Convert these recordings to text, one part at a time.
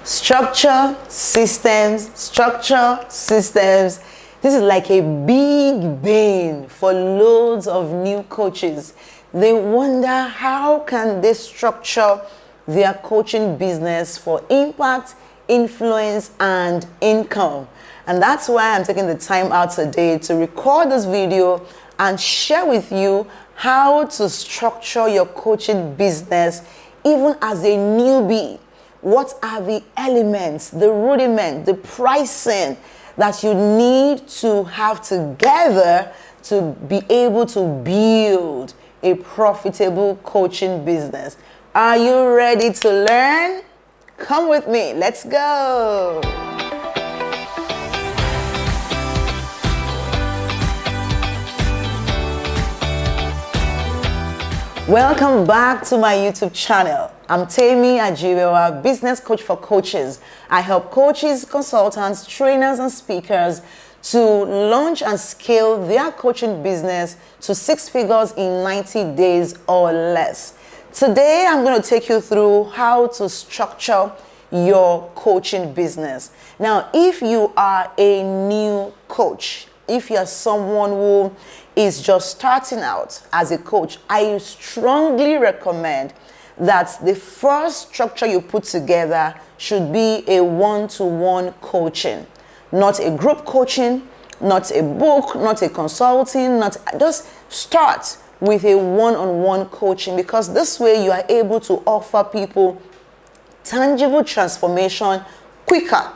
Structure, systems, structure, systems. This is like a big bane for loads of new coaches. They wonder how can they structure their coaching business for impact, influence, and income. And that's why I'm taking the time out today to record this video and share with you how to structure your coaching business even as a newbie. What are the elements, the rudiment, the pricing that you need to have together to be able to build a profitable coaching business? Are you ready to learn? Come with me, let's go. Welcome back to my YouTube channel. I'm Temi Ajibewa, business coach for coaches. I help coaches, consultants, trainers, and speakers to launch and scale their coaching business to 6 figures in 90 days or less. Today, I'm going to take you through how to structure your coaching business. Now, if you are a new coach, if you're someone who is just starting out as a coach, I strongly recommend that the first structure you put together should be a one-to-one coaching, not a group coaching, not a book, not a consulting, just start with a one-on-one coaching, because this way you are able to offer people tangible transformation quicker.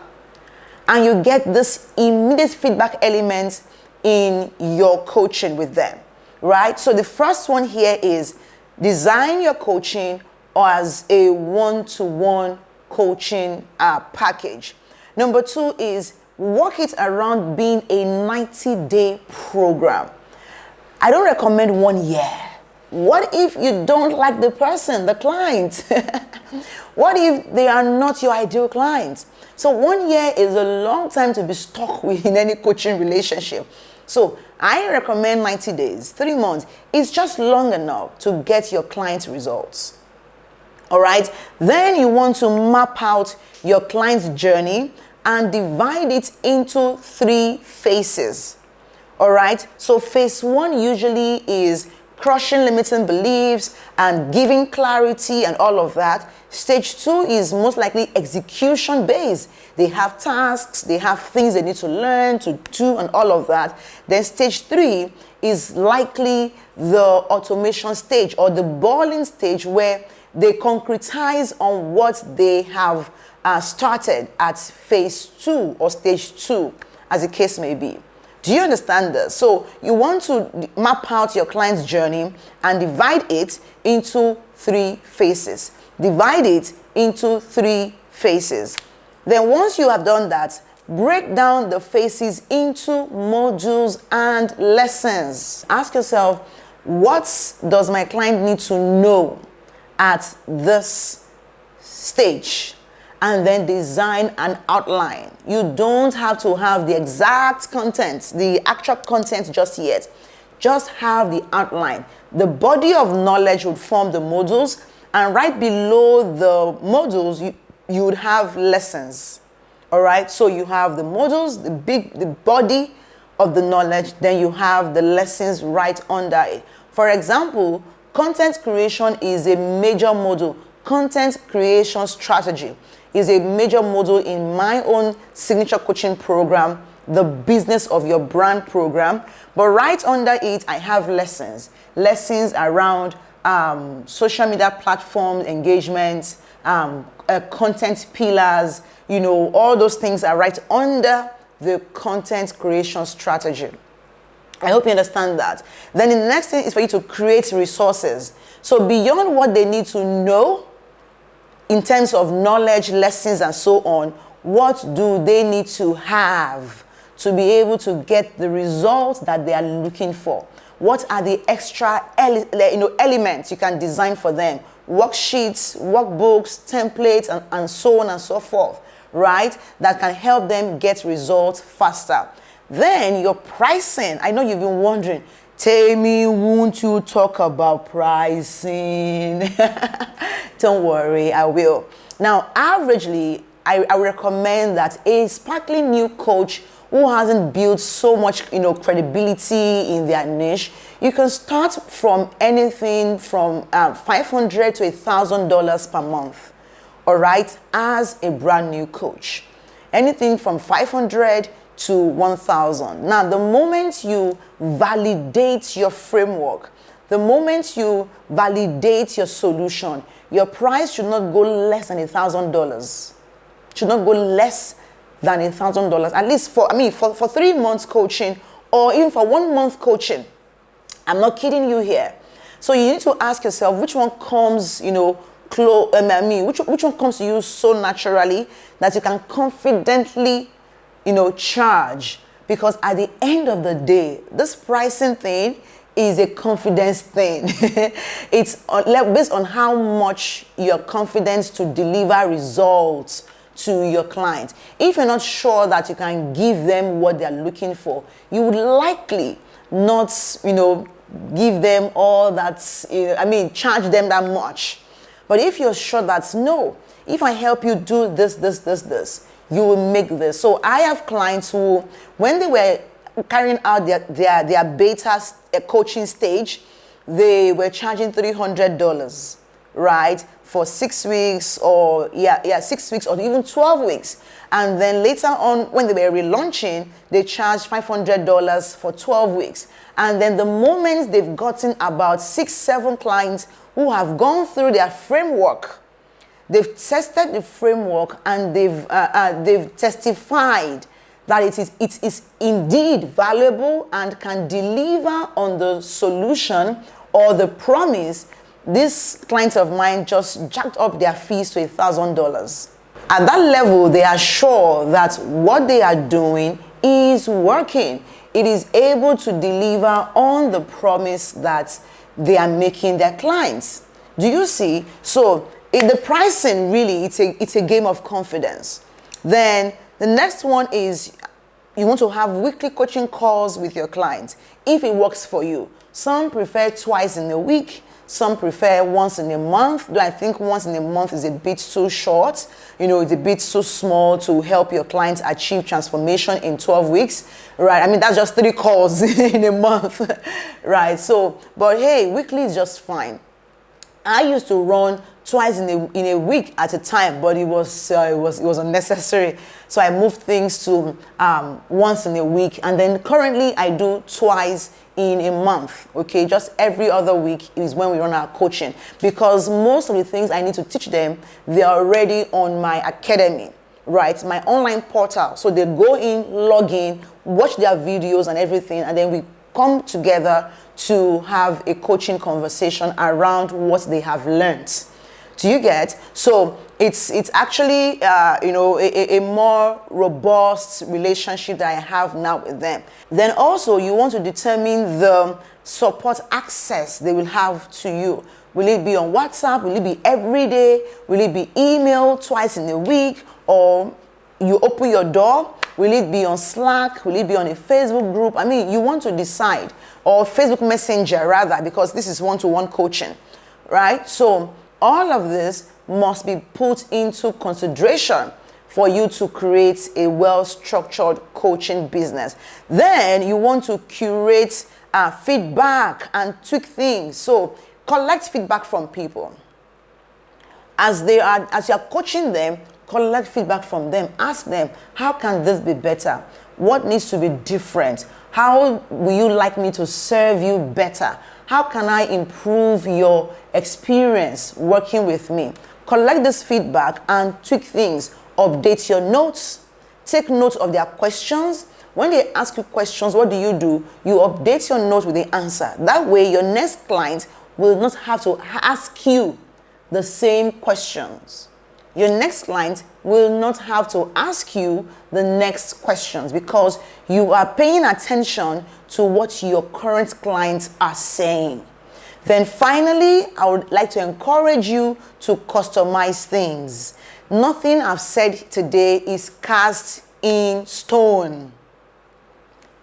And you get this immediate feedback element in your coaching with them, right? So the first one here is design your coaching as a one-to-one coaching package. Number 2 is work it around being a 90-day program. I don't recommend 1 year. What if you don't like the person, the client? What if they are not your ideal clients? So 1 year is a long time to be stuck with in any coaching relationship. So I recommend 90 days, 3 months. It's just long enough to get your client's results. All right. Then you want to map out your client's journey and divide it into 3 phases. All right. So phase 1 usually is crushing limiting beliefs and giving clarity and all of that. Stage 2 is most likely execution based. They have tasks, they have things they need to learn, to do, and all of that. Then stage 3 is likely the automation stage or the balling stage, where they concretize on what they have started at phase 2 or stage 2, as the case may be. Do you understand this? So you want to map out your client's journey and divide it into 3 phases. Divide it into 3 phases. Then once you have done that, break down the phases into modules and lessons. Ask yourself, what does my client need to know at this stage? And then design an outline. You don't have to have the exact content, the actual content just yet. Just have the outline. The body of knowledge would form the modules, and right below the modules, you would have lessons. All right, so you have the modules, the body of the knowledge, then you have the lessons right under it. For example, content creation is a major module. Content creation strategy is a major module in my own signature coaching program, the Business of Your Brand program. But right under it, I have lessons around social media platforms, engagements, content pillars, all those things are right under the content creation strategy. I hope you understand that. Then the next thing is for you to create resources. So beyond what they need to know in terms of knowledge, lessons, and so on, what do they need to have to be able to get the results that they are looking for? What are the extra elements you can design for them? Worksheets, workbooks, templates, and so on and so forth, right? That can help them get results faster. Then your pricing. I know you've been wondering, Temi, won't you talk about pricing? Don't worry, I will. Now, averagely, I recommend that a sparkling new coach who hasn't built so much, credibility in their niche, you can start from anything from $500 to $1,000 per month, all right, as a brand new coach. Anything from 500 to 1,000. Now, the moment you validate your framework, the moment you validate your solution, your price should not go less than $1,000. Should not go less than $1,000, at least for 3 months coaching, or even for 1 month coaching. I'm not kidding you here. So you need to ask yourself which one comes, which one comes to you so naturally that you can confidently, charge. Because at the end of the day, this pricing thing is a confidence thing. It's based on how much you're confident to deliver results to your client. If you're not sure that you can give them what they're looking for, you would likely not, give them all that, charge them that much. But if you're sure that, no, if I help you do this, you will make this. So I have clients who, when they were carrying out their beta coaching stage, they were charging $300, right, for 6 weeks, or 6 weeks, or even 12 weeks. And then later on, when they were relaunching, they charged $500 for 12 weeks. And then the moment they've gotten about 6-7 clients who have gone through their framework, they've tested the framework, and they've testified that it is indeed valuable and can deliver on the solution or the promise, these clients of mine just jacked up their fees to $1,000. At that level, they are sure that what they are doing is working. It is able to deliver on the promise that they are making their clients. Do you see? So the pricing, really, it's a game of confidence. Then the next one is you want to have weekly coaching calls with your clients if it works for you. Some prefer twice in a week. Some prefer once in a month. Though I think once in a month is a bit too short. It's a bit too small to help your clients achieve transformation in 12 weeks, right? That's just 3 calls in a month, right? So, but hey, weekly is just fine. I used to run twice in a week at a time, but it was unnecessary. So I moved things to once in a week, and then currently I do twice in a month. Okay, just every other week is when we run our coaching, because most of the things I need to teach them, they're already on my academy, right? My online portal. So they go in, log in, watch their videos and everything, and then we come together to have a coaching conversation around what they have learned. Do you get? So it's actually a more robust relationship that I have now with them. Then also you want to determine the support access they will have to you. Will it be on WhatsApp? Will it be every day? Will it be email twice in a week? Or you open your door? Will it be on Slack? Will it be on a Facebook group? You want to decide. Or Facebook Messenger rather, because this is one-to-one coaching, right? So all of this must be put into consideration for you to create a well-structured coaching business. Then you want to curate feedback and tweak things. So collect feedback from people. As you are coaching them, collect feedback from them. Ask them, how can this be better? What needs to be different? How will you like me to serve you better? How can I improve your experience working with me? Collect this feedback and tweak things. Update your notes. Take note of their questions. When they ask you questions, what do? You update your notes with the answer. That way, your next client will not have to ask you the same questions. Your next client will not have to ask you the next questions, because you are paying attention to what your current clients are saying. Then finally, I would like to encourage you to customize things. Nothing I've said today is cast in stone.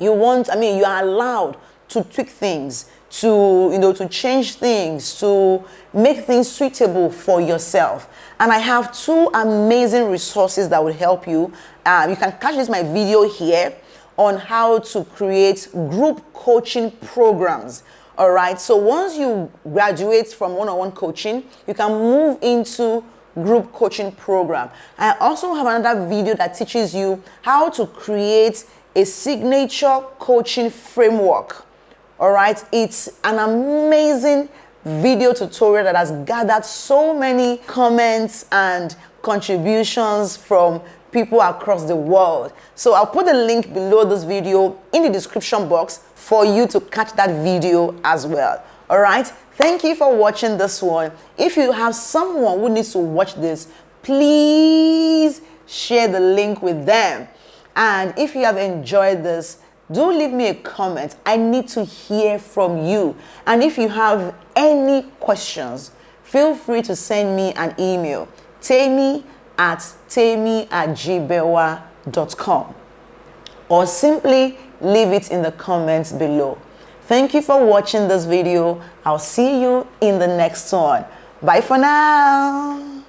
You are allowed to tweak things, to, to change things, to make things suitable for yourself. And I have two amazing resources that will help you. You can catch my video here on how to create group coaching programs. All right. So once you graduate from one-on-one coaching, you can move into group coaching program. I also have another video that teaches you how to create a signature coaching framework. All right. It's an amazing video tutorial that has gathered so many comments and contributions from people across the world. So I'll put the link below this video in the description box for you to catch that video as well. All right. Thank you for watching this one. If you have someone who needs to watch this, please share the link with them. And if you have enjoyed this, do leave me a comment. I need to hear from you. And if you have any questions, feel free to send me an email. temi@temiajibewa.com, or simply leave it in the comments below. Thank you for watching this video. I'll see you in the next one. Bye for now.